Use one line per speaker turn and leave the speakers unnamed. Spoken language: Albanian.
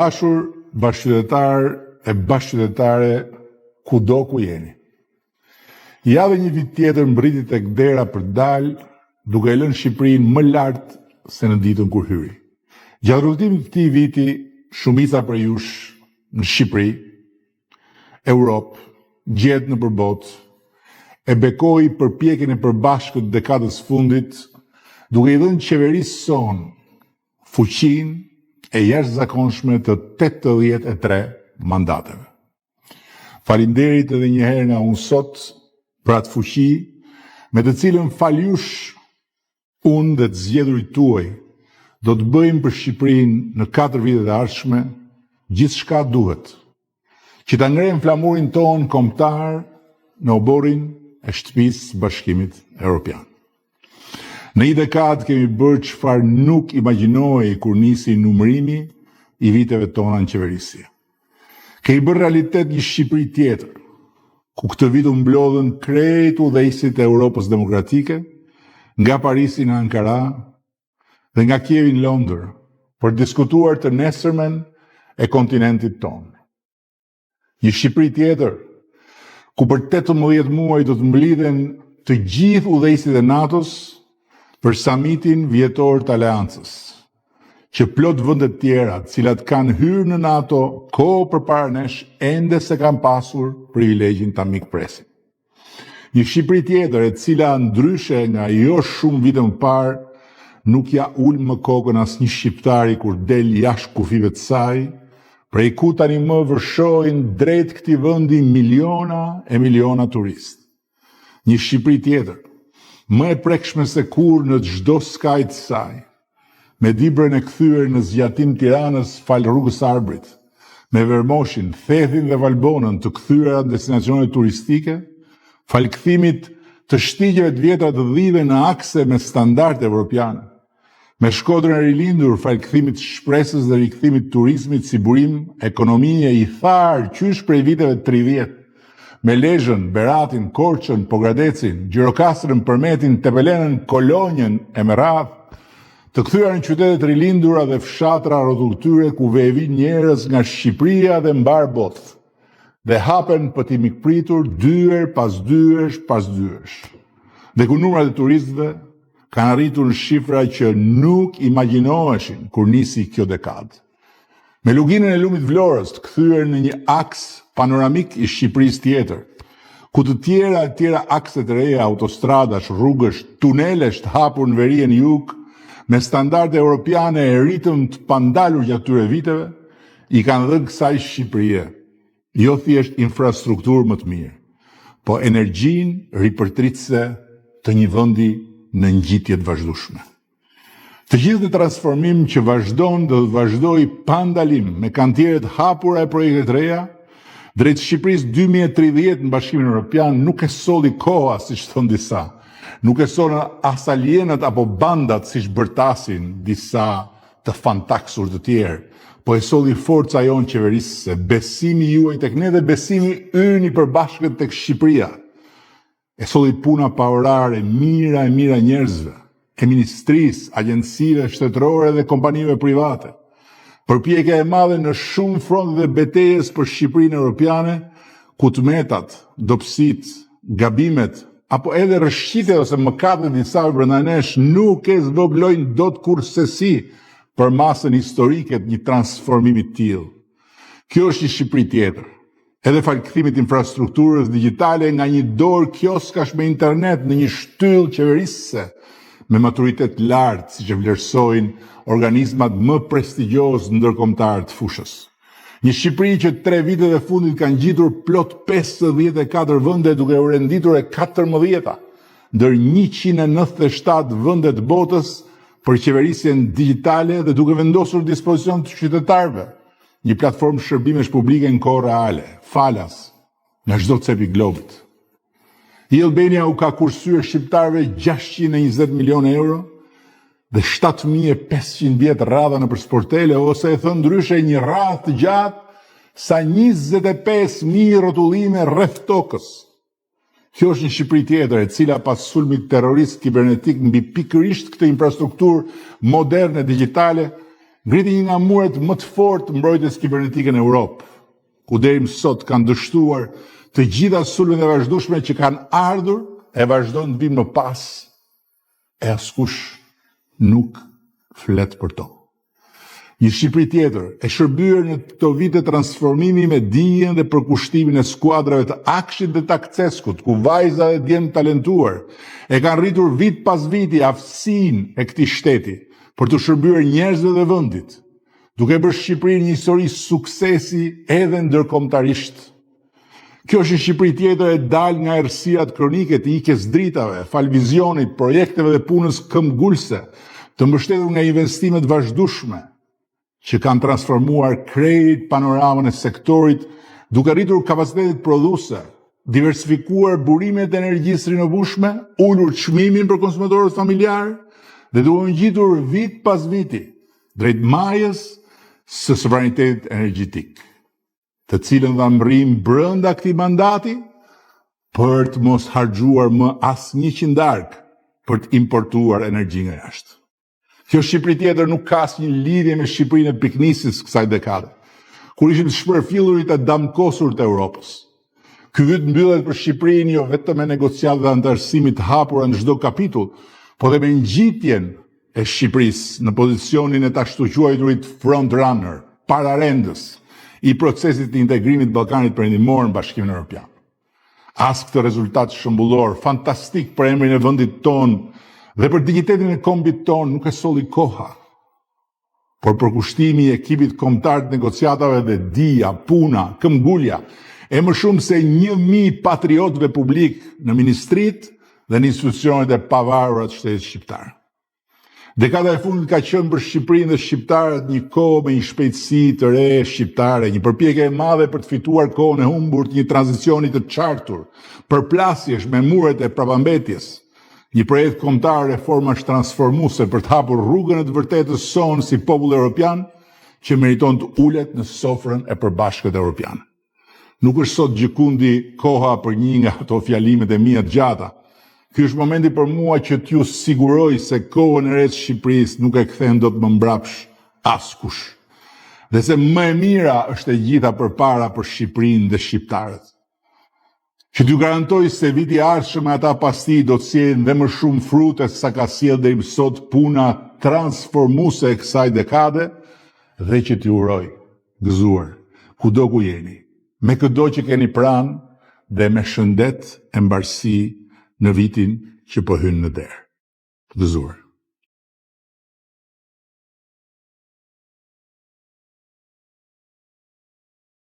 Dashur bashkëqytetar e bashkëqytetare kudo ku jeni. Ja dhe një vit tjetër mbriti tek dera për dalë, duke lënë Shqipërinë më lart se në ditën kur hyri. Gjatë rrugtimit të këtij viti, shumica për jush në Shqipëri, Europë, gjetë në përbotë, e bekoi përpjekjen e përbashkët dekadës fundit, duke i dhënë qeverisë sonë fuqinë e jashtëzakonshme të 83 mandateve. Faleminderit edhe një herë nga unë sot për atë fuqi me të cilën faljush unë dhe të zgjedhurit tuaj do të bëjmë për Shqipërinë në 4 vitet e ardhshme gjithçka duhet që ta ngrejmë flamurin ton kombëtar në oborrin e shtëpisë së Bashkimit Evropian. Në një dekadë kemi bërë çfarë nuk imagjinohej kur nisi numërimi i viteve tona në qeverisje. Kemi bërë realitet një Shqipëri tjetër, ku këtë vit u mblodhën krejt udhëheqësit e Europës demokratike, nga Parisi në Ankara dhe nga Kievi në Londër, për diskutuar të nesërmen e kontinentit tonë. Një Shqipëri tjetër, ku për 18 muaj do të mblidhen të gjithë udhëheqësit e NATO-s për samitin vjetor të aleancës, që plot vendet tjera, të cilat kanë hyrë në NATO kohë përpara nesh, ende se kanë pasur privilegjin ta mikpresin. Një Shqipëri tjetër, e cila ndryshe nga jo shumë vite më parë, nuk ja ul më kokën asnjë shqiptari kur del jashtë kufive të saj, prej ku tani më vërshojnë drejt këtij vendi miliona e miliona turistë. Një Shqipëri tjetër, më e prekshme se kur në çdo skaj të saj, me Dibrën e kthyer në zgjatim Tiranës fal rrugës Arbrit, me Vermoshin, Thethin dhe Valbonën të kthyer në destinacione turistike, fal kthimit të shtigjeve të vjetra të dhive në akse me standarde evropiane, me Shkodrën e rilindur fal kthimit të shpresës dhe rikthimit të turizmit si burim ekonomie i tharë qysh prej viteve 30, me Lezhën, Beratin, Korçën, Pogradecin, Gjirokastrën, Përmetin, Tepelenën, Kolonjën e me radhë, të kthyer në qytetet rilindura dhe fshatra rrotulltyre ku vejvin njerëz nga Shqipëria dhe mbar botë, dhe hapen për t'i mikpritur dyer pas dyersh pas dyersh. Dhe ku numrat e turistëve kanë arritur në shifra që nuk imagjinoheshin kur nisi kjo dekadë. Me luginën e lumit Vlorës të kthyer në një aks panoramik i Shqipërisë tjetër, ku të tjera akse të reja, autostradash, rrugësh, tunelesh të hapur në veri e në jug, me standarde europiane e ritëm të pandalur gjatë këtyre viteve, i kanë dhënë kësaj Shqipërie, jo thjesht infrastrukturë më të mirë, po energjinë ripërtritëse të një vendi në ngjitje të vazhdueshme. Të gjithë në transformim që vazhdon dhe të vazhdoj pa ndalim me kantieret hapura e projekte të reja, drejt Shqipërisë 2030 në Bashkimin Evropian nuk e solli koha, siç thon disa, nuk e solli as alienët apo bandat siç bërtasin disa të fantaksur të tjerë, po e solli forca jonë qeverisëse, besimi juaj tek ne dhe besimi ynë i përbashkët tek Shqipëria. E solli puna pa orare, mira e mira njerëzve, e ministrisë, agjencive shtetërore dhe kompanive private. Përpjekja e madhe në shumë fronte dhe betejës për Shqipërinë Evropiane, ku tmetat, dobësitë, gabimet, apo edhe rrëshqitjet ose mëkatet e disa brenda nesh nuk e zvoglojnë dot kurrësi për masën historike të një transformimi të tillë. Kjo është një Shqipëri tjetër. Edhe fal kthimit infrastrukturës digjitale nga një dorë kioskash me internet në një shtyllë qeverisëse, me maturitet lartë, siç e vlerësojnë organizmat më prestigjioz ndërkombëtar të fushës. Një Shqipëri që 3 vitet e fundit kanë ngjitur plot 54 vende duke u renditur e 14-ta, ndër 197 vende të botës për qeverisjen digjitale dhe duke vendosur dispozicion të qytetarëve një platformë shërbimesh publike në kohë reale, falas nga çdo cep i globit. Albania u ka kursyer shqiptarëve 620 milionë euro dhe 7.500 vjet radha në për sportele, ose e thënë ndryshe një radhë të gjatë sa 25.000 rrotullime rreth tokës. Kjo është një Shqipëri tjetër, e cila pas sulmit terrorist kibernetik mbi pikërisht këtë infrastrukturë moderne digjitale, ngriti një nga muret më të fortë mbrojtjes kibernetike në Europë, ku deri më sot kanë dështuar të gjitha sulmet e vazhdueshme që kanë ardhur e vazhdojnë të vinë më pas, e askush nuk flet për to. Një Shqipëri tjetër, e shërbyer në këto vite transformimi me dijen dhe përkushtimin e skuadrave të Akshit dhe Takceskut, ku vajza dhe djemë talentuar e kanë rritur vit pas viti aftësinë e këtij shteti për të shërbyer njerëzve dhe vendit, duke bërë Shqipërinë një histori suksesi edhe ndërkombëtarisht. Kjo është një Shqipëri tjetër e dalë nga errësirat kronike të ikjes dritave, fal vizionit, projekteve dhe punës këmbgulse, të mbështetur nga investimet vazhdueshme që kanë transformuar krejt panoramën e sektorit, duke rritur kapacitetet prodhuese, diversifikuar burimet e energjisë rinovueshme, ulur çmimin për konsumatorët familjar dhe duke ngjitur vit pas viti drejt majës së sovranitetit energjetik, të cilën dha mbrim brenda këtij mandati për të mos harxhuar më as 100 darkë për të importuar energji nga jashtë. Kjo Shqipëri tjetër nuk ka asnjë lidhje me Shqipërinë e piknisjes kësaj dekade, kur ishim të shpërfillur të damkosur të Europës. Ky vit mbyllet për Shqipërinë jo vetëm me negociatat dhe antarësimit të hapura në çdo kapitull, por edhe me ngjitjen e Shqipërisë në pozicionin e ashtu quajturit front runner, pararendës i procesit të integrimit Ballkanit Perëndimor në Bashkimin Evropian. As këtë rezultat shëmbullor, fantastik për emrin e vendit tonë dhe për dignitetin e kombit tonë nuk e solli koha, por përkushtimi i ekipit kombëtar të negociatave dhe dija, puna, këmbgulja e më shumë se 1000 patriotëve publik në ministrit dhe në institucionet e pavarura të shtetit shqiptar. Dekada e fundit ka qenë për Shqipërinë dhe shqiptarët një kohë me një shpejtësi të re shqiptare, një përpjekje e madhe për të fituar kohën e humbur të një tranzicioni të qartur, përplasjesh me muret e prapambetjes. Një projekt kombëtar reformash transformuese për të hapur rrugën e të vërtetës sonë si popull evropian që meriton të ulet në sofrën e përbashkët evropiane. Nuk është sot gjikundi koha për një nga ato fjalimet e mia të gjata. Ky është momenti për mua që t'ju siguroj se kohën e re të Shqipërisë nuk e kthen dot më mbrapsh askush. Dhe se më e mira është e gjitha përpara për Shqipërinë dhe shqiptarët. Që t'ju garantoj se viti i ardhshëm me ata pas tij do të sjellin dhe më shumë frute se sa ka sjellë deri më sot puna transformuese e kësaj dekade, dhe që t'ju uroj gëzuar kudo ku jeni, me çdo që keni pranë dhe me shëndet e mbarësi në vitin që po hyn në derë. Gëzuar.